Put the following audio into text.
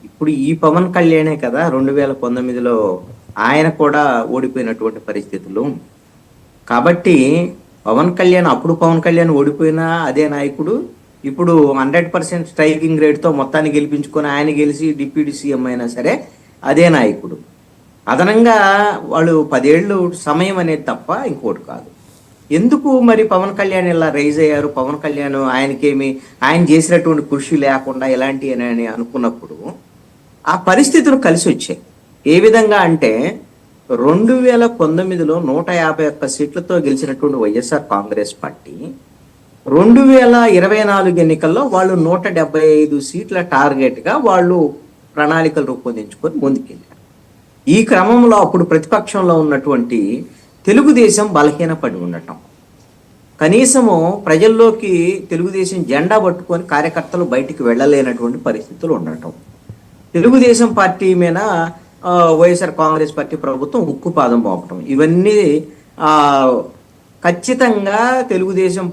ఇప్పుడు ఈ పవన్ కళ్యాణే కదా 2019లో ఆయన కూడా ఓడిపోయినటువంటి పరిస్థితులు. కాబట్టి పవన్ కళ్యాణ్ ఓడిపోయినా అదే నాయకుడు. ఇప్పుడు 100% స్ట్రైకింగ్ రేట్‌తో మొత్తాన్ని గెలిపించుకొని ఆయన గెలిచి డిప్యూటీ సీఎం అయినా సరే అదే నాయకుడు. అదనంగా వాళ్ళు 10 ఏళ్ళు సమయం అనేది తప్ప ఇంకోటి కాదు. ఎందుకు మరి పవన్ కళ్యాణ్ ఇలా రైజ్ అయ్యారు? పవన్ కళ్యాణ్ ఆయన చేసినటువంటి కృషి లేకుండా ఇలాంటియేనని అనుకున్నప్పుడు ఆ పరిస్థితులు కలిసొచ్చాయి. ఏ విధంగా అంటే 2019లో 151 సీట్లతో గెలిచినటువంటి వైఎస్ఆర్ కాంగ్రెస్ పార్టీ 2024 ఎన్నికల్లో వాళ్ళు 175 సీట్ల టార్గెట్‌గా వాళ్ళు ప్రణాళికలు రూపొందించుకొని ముందుకెళ్లారు. ఈ క్రమంలో అప్పుడు ప్రతిపక్షంలో ఉన్నటువంటి తెలుగుదేశం బలహీనపడి ఉండటం. కనీసము ప్రజల్లోకి తెలుగుదేశం జెండా పట్టుకొని కార్యకర్తలు బయటికి వెళ్ళలేనటువంటి పరిస్థితులు ఉండటం. తెలుగుదేశం పార్టీ మీద వైఎస్ఆర్ కాంగ్రెస్ పార్టీ ప్రభుత్వం ఉక్కుపాదం మోపటం. ఇవన్నీ ఖచ్చితంగా తెలుగుదేశం